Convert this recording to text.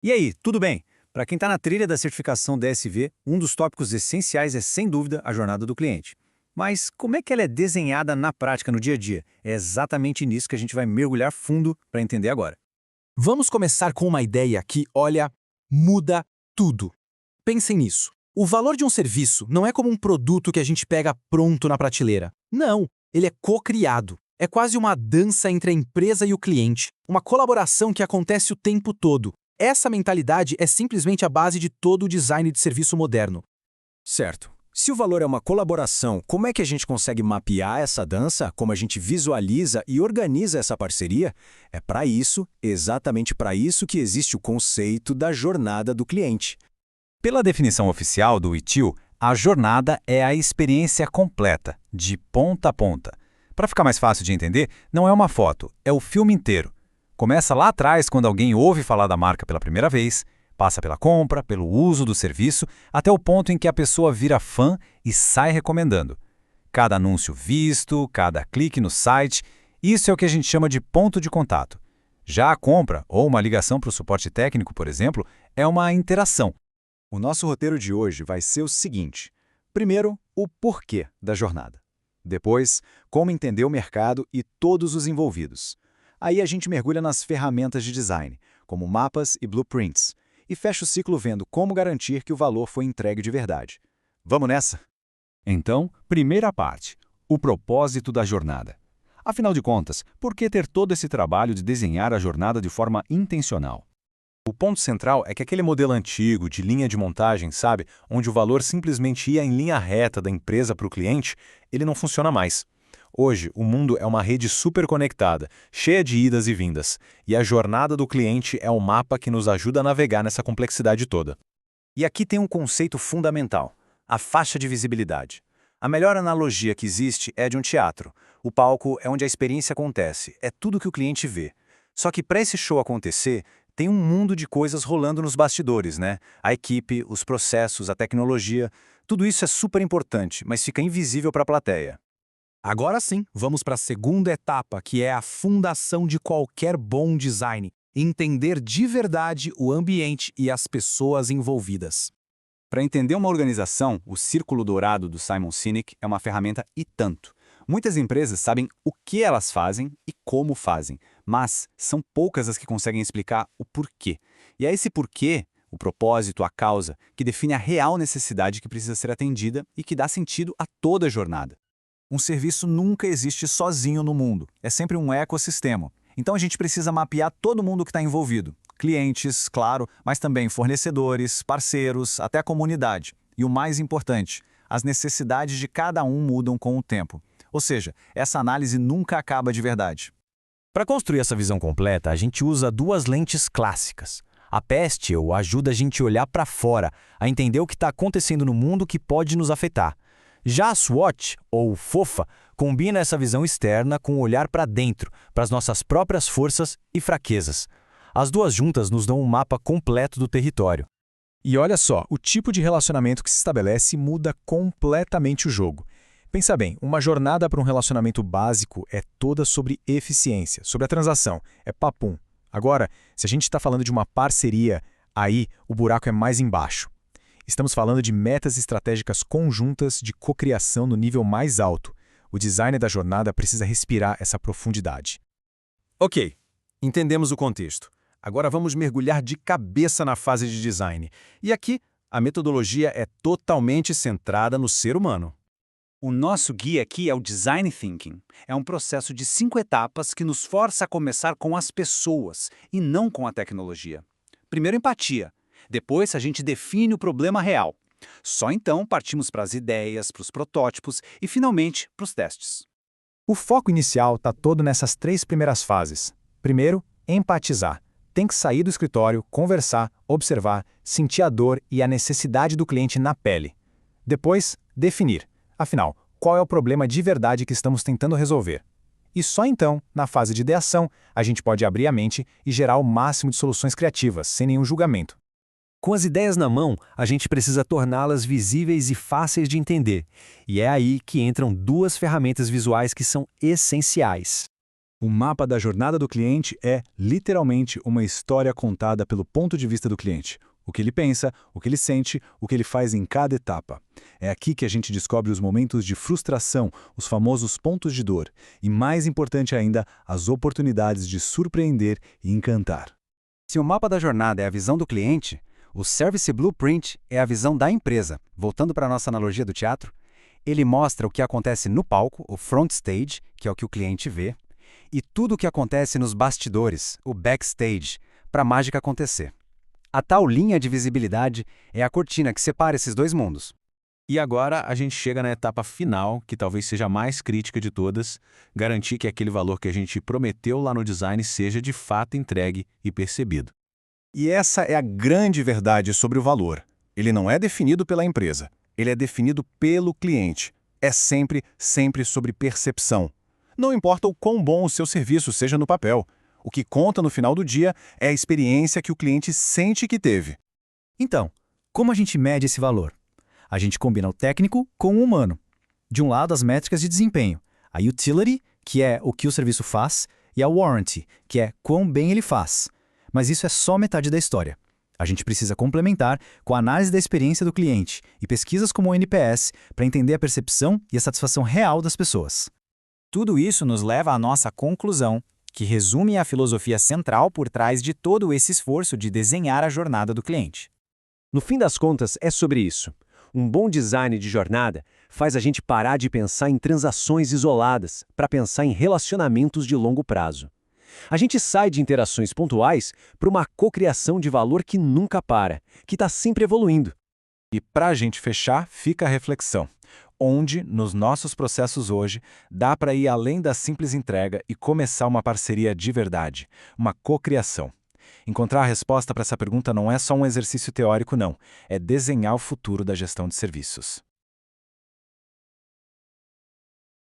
E aí, tudo bem? Para quem está na trilha da certificação DSV, um dos tópicos essenciais é, sem dúvida, a jornada do cliente. Mas como é que ela é desenhada na prática, no dia a dia? É exatamente nisso que a gente vai mergulhar fundo para entender agora. Vamos começar com uma ideia que, olha, muda tudo. Pensem nisso. O valor de um serviço não é como um produto que a gente pega pronto na prateleira. Não, ele é co-criado. É quase uma dança entre a empresa e o cliente, uma colaboração que acontece o tempo todo. Essa mentalidade é simplesmente a base de todo o design de serviço moderno. Certo. Se o valor é uma colaboração, como é que a gente consegue mapear essa dança? Como a gente visualiza e organiza essa parceria? É para isso, exatamente para isso que existe o conceito da jornada do cliente. Pela definição oficial do ITIL, a jornada é a experiência completa, de ponta a ponta. Para ficar mais fácil de entender, não é uma foto, é o filme inteiro. Começa lá atrás, quando alguém ouve falar da marca pela primeira vez, passa pela compra, pelo uso do serviço, até o ponto em que a pessoa vira fã e sai recomendando. Cada anúncio visto, cada clique no site, isso é o que a gente chama de ponto de contato. Já a compra, ou uma ligação para o suporte técnico, por exemplo, é uma interação. O nosso roteiro de hoje vai ser o seguinte. Primeiro, o porquê da jornada. Depois, como entender o mercado e todos os envolvidos. Aí a gente mergulha nas ferramentas de design, como mapas e blueprints, e fecha o ciclo vendo como garantir que o valor foi entregue de verdade. Vamos nessa? Então, primeira parte, o propósito da jornada. Afinal de contas, por que ter todo esse trabalho de desenhar a jornada de forma intencional? O ponto central é que aquele modelo antigo, de linha de montagem, sabe, onde o valor simplesmente ia em linha reta da empresa para o cliente, ele não funciona mais. Hoje, o mundo é uma rede super conectada, cheia de idas e vindas, e a jornada do cliente é o mapa que nos ajuda a navegar nessa complexidade toda. E aqui tem um conceito fundamental, a faixa de visibilidade. A melhor analogia que existe é de um teatro. O palco é onde a experiência acontece, é tudo que o cliente vê. Só que para esse show acontecer, tem um mundo de coisas rolando nos bastidores, né? A equipe, os processos, a tecnologia, tudo isso é super importante, mas fica invisível para a plateia. Agora sim, vamos para a segunda etapa, que é a fundação de qualquer bom design. Entender de verdade o ambiente e as pessoas envolvidas. Para entender uma organização, o círculo dourado do Simon Sinek é uma ferramenta e tanto. Muitas empresas sabem o que elas fazem e como fazem, mas são poucas as que conseguem explicar o porquê. E é esse porquê, o propósito, a causa, que define a real necessidade que precisa ser atendida e que dá sentido a toda a jornada. Um serviço nunca existe sozinho no mundo, é sempre um ecossistema. Então a gente precisa mapear todo mundo que está envolvido. Clientes, claro, mas também fornecedores, parceiros, até a comunidade. E o mais importante, as necessidades de cada um mudam com o tempo. Ou seja, essa análise nunca acaba de verdade. Para construir essa visão completa, a gente usa duas lentes clássicas. A Pestel ajuda a gente a olhar para fora, a entender o que está acontecendo no mundo que pode nos afetar. Já a SWOT, ou FOFA, combina essa visão externa com o olhar para dentro, para as nossas próprias forças e fraquezas. As duas juntas nos dão um mapa completo do território. E olha só, o tipo de relacionamento que se estabelece muda completamente o jogo. Pensa bem, uma jornada para um relacionamento básico é toda sobre eficiência, sobre a transação, é papum. Agora, se a gente está falando de uma parceria, aí o buraco é mais embaixo. Estamos falando de metas estratégicas conjuntas de cocriação no nível mais alto. O design da jornada precisa respirar essa profundidade. Ok, entendemos o contexto. Agora vamos mergulhar de cabeça na fase de design. E aqui, a metodologia é totalmente centrada no ser humano. O nosso guia aqui é o Design Thinking. É um processo de 5 etapas que nos força a começar com as pessoas e não com a tecnologia. Primeiro, empatia. Depois, a gente define o problema real. Só então partimos para as ideias, para os protótipos e, finalmente, para os testes. O foco inicial está todo nessas 3 primeiras fases. Primeiro, empatizar. Tem que sair do escritório, conversar, observar, sentir a dor e a necessidade do cliente na pele. Depois, definir. Afinal, qual é o problema de verdade que estamos tentando resolver? E só então, na fase de ideação, a gente pode abrir a mente e gerar o máximo de soluções criativas, sem nenhum julgamento. Com as ideias na mão, a gente precisa torná-las visíveis e fáceis de entender. E é aí que entram duas ferramentas visuais que são essenciais. O mapa da jornada do cliente é, literalmente, uma história contada pelo ponto de vista do cliente. O que ele pensa, o que ele sente, o que ele faz em cada etapa. É aqui que a gente descobre os momentos de frustração, os famosos pontos de dor. E, mais importante ainda, as oportunidades de surpreender e encantar. Se o mapa da jornada é a visão do cliente, o Service Blueprint é a visão da empresa. Voltando para a nossa analogia do teatro, ele mostra o que acontece no palco, o front stage, que é o que o cliente vê, e tudo o que acontece nos bastidores, o backstage, para a mágica acontecer. A tal linha de visibilidade é a cortina que separa esses dois mundos. E agora a gente chega na etapa final, que talvez seja a mais crítica de todas, garantir que aquele valor que a gente prometeu lá no design seja de fato entregue e percebido. E essa é a grande verdade sobre o valor. Ele não é definido pela empresa, ele é definido pelo cliente. É sempre sobre percepção. Não importa o quão bom o seu serviço seja no papel. O que conta no final do dia é a experiência que o cliente sente que teve. Então, como a gente mede esse valor? A gente combina o técnico com o humano. De um lado, as métricas de desempenho, a utility, que é o que o serviço faz, e a warranty, que é quão bem ele faz. Mas isso é só metade da história. A gente precisa complementar com a análise da experiência do cliente e pesquisas como o NPS para entender a percepção e a satisfação real das pessoas. Tudo isso nos leva à nossa conclusão, que resume a filosofia central por trás de todo esse esforço de desenhar a jornada do cliente. No fim das contas, é sobre isso. Um bom design de jornada faz a gente parar de pensar em transações isoladas para pensar em relacionamentos de longo prazo. A gente sai de interações pontuais para uma cocriação de valor que nunca para, que está sempre evoluindo. E para a gente fechar, fica a reflexão. Onde, nos nossos processos hoje, dá para ir além da simples entrega e começar uma parceria de verdade, uma cocriação. Encontrar a resposta para essa pergunta não é só um exercício teórico, não. É desenhar o futuro da gestão de serviços.